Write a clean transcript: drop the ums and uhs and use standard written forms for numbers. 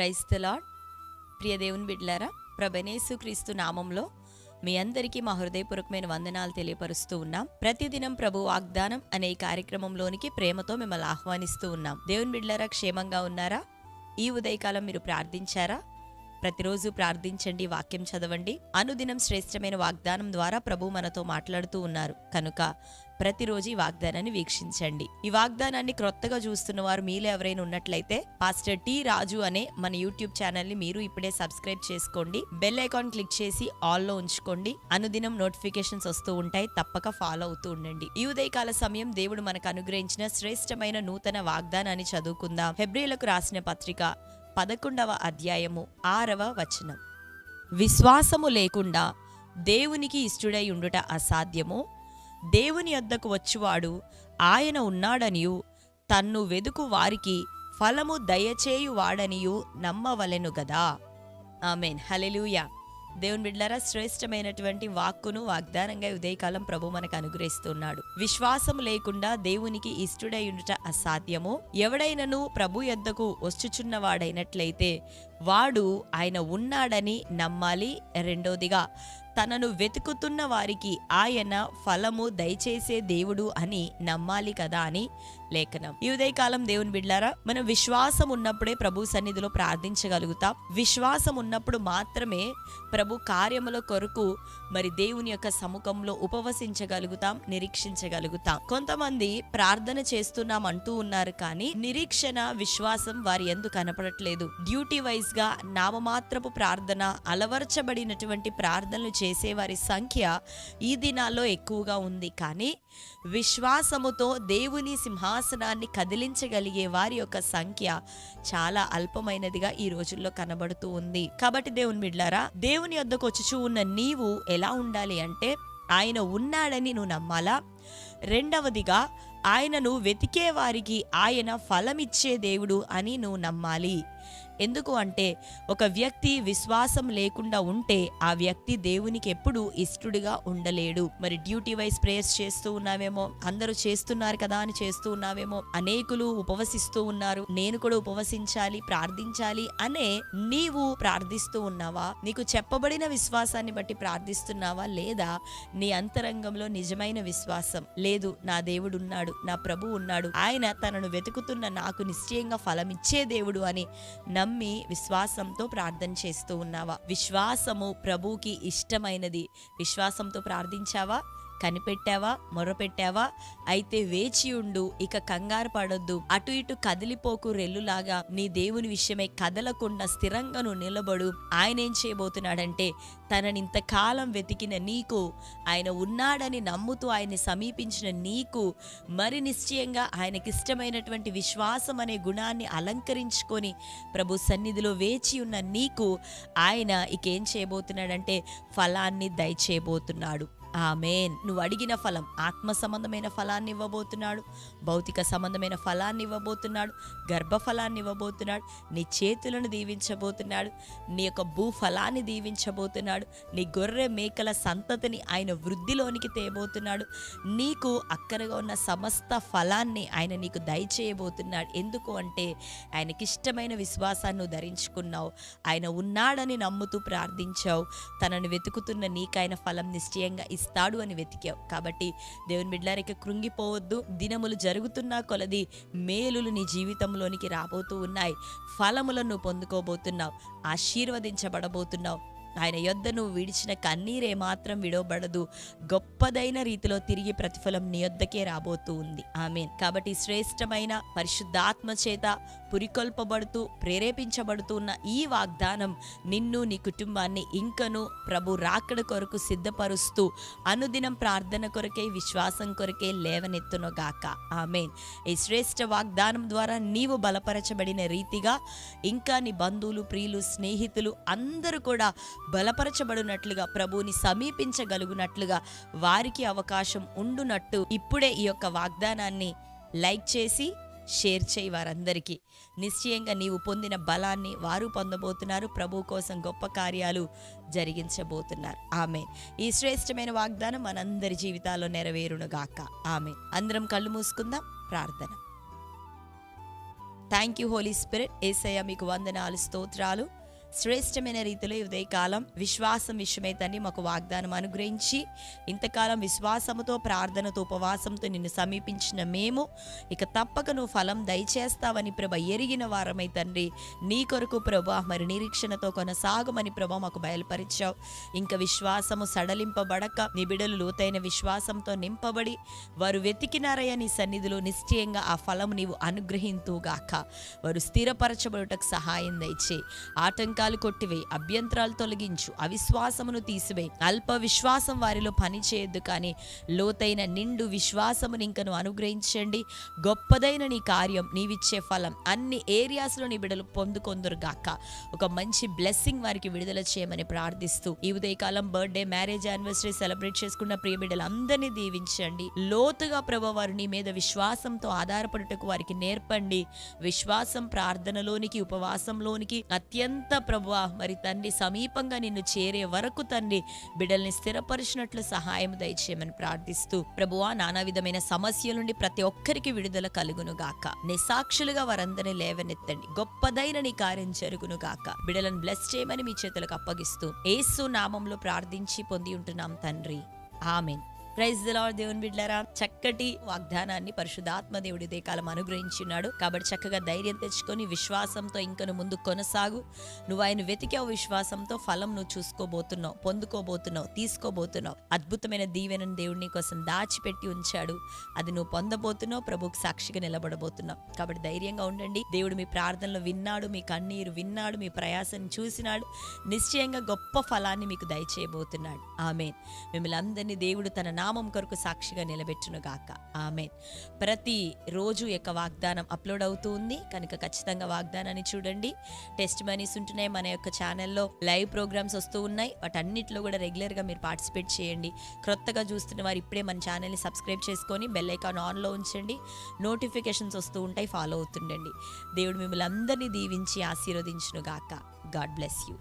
Praise the lord. ప్రియ దేవుని బిడ్డలారా, ప్రభువైన క్రీస్తు నామంలో మీ అందరికీ మా హృదయపూర్వకమైన వందనాలు తెలియపరుస్తూ ఉన్నాం. ప్రతిదినం ప్రభు వాగ్దానం అనే ఈ కార్యక్రమంలోనికి ప్రేమతో మిమ్మల్ని ఆహ్వానిస్తూ ఉన్నాం. దేవుని బిడ్డలారా, క్షేమంగా ఉన్నారా? ఈ ఉదయకాలం మీరు ప్రార్థించారా? ప్రతిరోజు ప్రార్థించండి, వాక్యం చదవండి. అనుదినం శ్రేష్టమైన వాగ్దానం ద్వారా ప్రభు మనతో మాట్లాడుతూ ఉన్నారు కనుక ప్రతిరోజు ఈ వాగ్దానాన్ని వీక్షించండి. ఈ వాగ్దానాన్ని క్రొత్తగా చూస్తున్న వారు మీలో ఎవరైనా ఉన్నట్లయితే పాస్టర్ టి రాజు అనే మన యూట్యూబ్ ఛానల్ ని మీరు ఇప్పుడే సబ్స్క్రైబ్ చేసుకోండి. బెల్ ఐకాన్ క్లిక్ చేసి ఆల్ లో ఉంచుకోండి. అనుదినం నోటిఫికేషన్స్ వస్తూ ఉంటాయి, తప్పక ఫాలో అవుతూ ఉండండి. ఈ ఉదయకాల సమయం దేవుడు మనకు అనుగ్రహించిన శ్రేష్టమైన నూతన వాగ్దానాన్ని చదువుకుందాం. హెబ్రీయులకు రాసిన పత్రిక 11వ అధ్యాయము 6వ వచనం. విశ్వాసము లేకుండా దేవునికి ఇష్టుడై ఉండుట అసాధ్యము. దేవుని యొద్దకు వచ్చువాడు ఆయన ఉన్నాడనియు తన్ను వెదుకు వారికి ఫలము దయచేయువాడనియు నమ్మవలెను గదా. ఆమేన్. హల్లెలూయా. దేవుని బిడ్డలారా, శ్రేష్టమైనటువంటి వాక్కును వాగ్దానంగా ఉదయకాలం ప్రభు మనకు అనుగ్రహిస్తున్నాడు. విశ్వాసం లేకుండా దేవునికి ఇష్టుడై ఉండుట అసాధ్యము. ఎవడైనను ప్రభు యొద్దకు వచ్చుచున్నవాడైనట్లయితే వాడు ఆయన ఉన్నాడని నమ్మాలి. రెండోదిగా, తనను వెతుకుతున్న వారికి ఆయన ఫలము దయచేసే దేవుడు అని నమ్మాలి కదా అని లేఖనం. ఈ ఉదయకాలం దేవుని బిడ్డలారా, మనం విశ్వాసం ఉన్నప్పుడే ప్రభు సన్నిధిలో ప్రార్థించగలుగుతాం. విశ్వాసం ఉన్నప్పుడు మాత్రమే ప్రభు కార్యముల కొరకు మరి దేవుని యొక్క సముఖంలో ఉపవసించగలుగుతాం, నిరీక్షించగలుగుతాం. కొంతమంది ప్రార్థన చేస్తున్నాం అంటూ ఉన్నారు, కానీ నిరీక్షణ, విశ్వాసం వారి యందు కనపడట్లేదు. డ్యూటీ వైజ్ గా నామమాత్రపు ప్రార్థన, అలవర్చబడినటువంటి ప్రార్థనలు చేసేవారి సంఖ్య ఈ దినాల్లో ఎక్కువగా ఉంది. కానీ విశ్వాసముతో దేవుని సింహాసనాన్ని కదిలించగలిగే వారి యొక్క సంఖ్య చాలా అల్పమైనదిగా ఈ రోజుల్లో కనబడుతూ ఉంది. కాబట్టి దేవుని బిడ్డలారా, దేవుని యొద్దకు వచ్చుచూ ఉన్న నీవు ఎలా ఉండాలి అంటే, ఆయన ఉన్నాడని నువ్వు నమ్మాలా. రెండవదిగా, ఆయనను వెతికే వారికి ఆయన ఫలమిచ్చే దేవుడు అని నువ్వు నమ్మాలి. ఎందుకు అంటే, ఒక వ్యక్తి విశ్వాసం లేకుండా ఉంటే ఆ వ్యక్తి దేవునికి ఎప్పుడు ఇష్టడుగా ఉండలేడు. మరి డ్యూటీ వైజ్ ప్రేయర్స్ చేస్తూ ఉన్నావేమో, అందరూ చేస్తున్నారు కదా అని చేస్తూ ఉన్నావేమో, అనేకులు ఉపవసిస్తూ ఉన్నారు, నేను కూడా ఉపవసించాలి, ప్రార్థించాలి అనే నీవు ప్రార్థిస్తూ ఉన్నావా? నీకు చెప్పబడిన విశ్వాసాన్ని బట్టి ప్రార్థిస్తున్నావా? లేదా నీ అంతరంగంలో నిజమైన విశ్వాసం లేదు, నా దేవుడు ఉన్నాడు, నా ప్రభు ఉన్నాడు, ఆయన తనను వెతుకుతున్న నాకు నిశ్చయంగా ఫలమిచ్చే దేవుడు అని నమ్మి విశ్వాసంతో ప్రార్థన చేస్తూ ఉన్నావా? విశ్వాసము ప్రభువుకి ఇష్టమైనది. విశ్వాసంతో ప్రార్థించావా? కనిపెట్టావా? మొరపెట్టావా? అయితే వేచి ఉండు, ఇక కంగారు పడొద్దు, అటు ఇటు కదిలిపోకు. రెల్లులాగా నీ దేవుని విషయమై కదలకుండా స్థిరంగా నువ్వు నిలబడు. ఆయన ఏం చేయబోతున్నాడంటే, తనని ఇంతకాలం వెతికిన నీకు, ఆయన ఉన్నాడని నమ్ముతూ ఆయన్ని సమీపించిన నీకు మరి నిశ్చయంగా ఆయనకిష్టమైనటువంటి విశ్వాసం అనే గుణాన్ని అలంకరించుకొని ప్రభు సన్నిధిలో వేచి ఉన్న నీకు ఆయన ఇక ఏం చేయబోతున్నాడంటే, ఫలాన్ని దయచేయబోతున్నాడు. ఆమేన్. నువ్వు అడిగిన ఫలం, ఆత్మ సంబంధమైన ఫలాన్ని ఇవ్వబోతున్నాడు, భౌతిక సంబంధమైన ఫలాన్ని ఇవ్వబోతున్నాడు, గర్భఫలాన్ని ఇవ్వబోతున్నాడు, నీ చేతులను దీవించబోతున్నాడు, నీ యొక్క భూఫలాన్ని దీవించబోతున్నాడు, నీ గొర్రె మేకల సంతతిని ఆయన వృద్ధిలోనికి తేయబోతున్నాడు, నీకు అక్కరగా ఉన్న సమస్త ఫలాన్ని ఆయన నీకు దయచేయబోతున్నాడు. ఎందుకు అంటే, ఆయనకిష్టమైన విశ్వాసాన్ని నువ్వు ధరించుకున్నావు, ఆయన ఉన్నాడని నమ్ముతూ ప్రార్థించావు, తనను వెతుకుతున్న నీకు ఆయన ఫలం నిశ్చయంగా ఇస్తాడు అని వెతికావు. కాబట్టి దేవుని బిడ్డలారా, కృంగిపోవద్దు. దినములు జరుగుతున్నా కొలది మేలులు నీ జీవితంలోనికి రాబోతూ ఉన్నాయి. ఫలములను పొందుకోబోతున్నావు, ఆశీర్వదించబడబోతున్నావు. ఆయన యొద్ద నువ్వు విడిచిన కన్నీరే మాత్రం విడవబడదు, గొప్పదైన రీతిలో తిరిగి ప్రతిఫలం నీ యొద్దకే రాబోతూ ఉంది. ఆమేన్. కాబట్టి శ్రేష్టమైన పరిశుద్ధాత్మ చేత పురికొల్పబడుతూ ప్రేరేపించబడుతూ ఉన్న ఈ వాగ్దానం నిన్ను, నీ కుటుంబాన్ని ఇంకను ప్రభు రాకడ కొరకు సిద్ధపరుస్తూ అనుదినం ప్రార్థన కొరకే, విశ్వాసం కొరకే లేవనెత్తునుగాక. ఆమేన్. ఈ శ్రేష్ఠ వాగ్దానం ద్వారా నీవు బలపరచబడిన రీతిగా ఇంకా నీ బంధువులు, ప్రియులు, స్నేహితులు అందరూ కూడా బలపరచబడినట్లుగా, ప్రభువుని సమీపించగలుగునట్లుగా వారికి అవకాశం ఉండునట్టు ఇప్పుడే ఈ యొక్క వాగ్దానాన్ని లైక్ చేసి షేర్ చేయి. వారందరికీ నిశ్చయంగా నీవు పొందిన బలాన్ని వారు పొందబోతున్నారు. ప్రభు కోసం గొప్ప కార్యాలు జరిగించబోతున్నారు. ఆమేన్. ఈ శ్రేష్టమైన వాగ్దానం మనందరి జీవితాల్లో నెరవేరునుగాక. ఆమేన్. అందరం కళ్ళు మూసుకుందాం. ప్రార్థన. Thank you Holy Spirit. Yesayya మీకు వందనాలు, స్తోత్రాలు. శ్రేష్టమైన రీతిలో ఈ ఉదయకాలం విశ్వాసం విషయమై తండ్రి మాకు వాగ్దానం అనుగ్రహించి ఇంతకాలం విశ్వాసముతో, ప్రార్థనతో, ఉపవాసంతో నిన్ను సమీపించిన మేము ఇక తప్పక నువ్వు ఫలం దయచేస్తావని ప్రభ ఎరిగిన వారమై తండ్రి నీ కొరకు ప్రభా మరి నిరీక్షణతో కొనసాగమని ప్రభా మాకు బయలుపరిచావు. ఇంకా విశ్వాసము సడలింపబడక నీ బిడ్డలు లోతైన విశ్వాసంతో నింపబడి వారు వెతికినారయ్య నీ సన్నిధిలో నిశ్చయంగా ఆ ఫలము నీవు అనుగ్రహింతుగాక. వారు స్థిరపరచబడుటకు సహాయం దయచే. ఆటంకాలు కొట్టివేయి, అభ్యంతరాలు తొలగించు, అవిశ్వాసమును తీసివేయి. అల్ప విశ్వాసం వారిలో పని చేయొద్దు, కానీ లోతైన నిండు విశ్వాసమును ఇంకను అనుగ్రహించండి. గొప్పదైన నీ కార్యం, నీవిచ్చే ఫలం అన్ని ఏరియాస్లో నీ బిడ్డలు పొందుకొందురుగాక. ఒక మంచి బ్లెస్సింగ్ వారికి విడుదల చేయమని ప్రార్థిస్తూ ఈ ఉదయకాలం బర్త్డే, మ్యారేజ్ యానివర్సరీ సెలబ్రేట్ చేసుకున్న ప్రియ బిడ్డలందరినీ దీవించండి. లోతుగా ప్రభు వారు నీ మీద విశ్వాసంతో ఆధారపడుటకు వారికి నేర్పండి. విశ్వాసం ప్రార్థనలోనికి, ఉపవాసంలోనికి అత్యంత ప్రభువా మరి తండ్రి సమీపంగా నిన్ను చేరే వరకు తండ్రి బిడ్డల్ని స్థిరపరిచినట్లు సహాయం దయచేయమని ప్రార్థిస్తూ ప్రభువా నానా విధమైన సమస్యల నుండి ప్రతి ఒక్కరికి విడుదల కలుగును గాక. నిసాక్షులుగా వారందరినీ లేవనెత్తండి. గొప్పదైన నీ కార్యం జరుగును గాక. బిడ్డలను బ్లెస్ చేయమని మీ చేతులకు అప్పగిస్తూ యేసు నామంలో ప్రార్థించి పొంది ఉంటున్నాం తండ్రి, ఆమేన్. Praise the lord. దేవుని బిడ్డలారా, చక్కటి వాగ్దానాన్ని పరిశుద్ధాత్మ దేవుడి దేకాలం అనుగ్రహించున్నాడు. కాబట్టి చక్కగా ధైర్యం తెచ్చుకొని విశ్వాసంతో ఇంకను ముందు కొనసాగు. నువ్వు ఆయన వెతికావు, విశ్వాసంతో ఫలం నువ్వు చూసుకోబోతున్నావు, పొందుకోబోతున్నావు, తీసుకోబోతున్నావు. అద్భుతమైన దీవెనను దేవుడిని కోసం దాచిపెట్టి ఉంచాడు. అది నువ్వు పొందబోతున్నావు, ప్రభువుకు సాక్షిగా నిలబడబోతున్నావు. కాబట్టి ధైర్యంగా ఉండండి. దేవుడు మీ ప్రార్థనలు విన్నాడు, మీ కన్నీరు విన్నాడు, మీ ప్రయాసం చూసినాడు. నిశ్చయంగా గొప్ప ఫలాన్ని మీకు దయచేయబోతున్నాడు. ఆమేన్. మిమ్మల్ని అందరినీ దేవుడు తన నామం కొరకు సాక్షిగా నిలబెట్టునుగాక. ఆమేన్. ప్రతి రోజు యొక్క వాగ్దానం అప్లోడ్ అవుతూ ఉంది కనుక ఖచ్చితంగా వాగ్దానాన్ని చూడండి. టెస్ట్ మనీస్ ఉంటున్నాయి, మన యొక్క ఛానల్లో లైవ్ ప్రోగ్రామ్స్ వస్తూ ఉన్నాయి. వాటన్నిటిలో కూడా రెగ్యులర్గా మీరు పార్టిసిపేట్ చేయండి. క్రొత్తగా చూస్తున్న వారు ఇప్పుడే మన ఛానల్ని సబ్స్క్రైబ్ చేసుకొని బెల్ ఐకాన్ ఆన్లో ఉంచండి. నోటిఫికేషన్స్ వస్తూ ఉంటాయి, ఫాలో అవుతుండండి. దేవుడు మిమ్మల్ని అందరినీ దీవించి ఆశీర్వదించునుగాక. God bless you.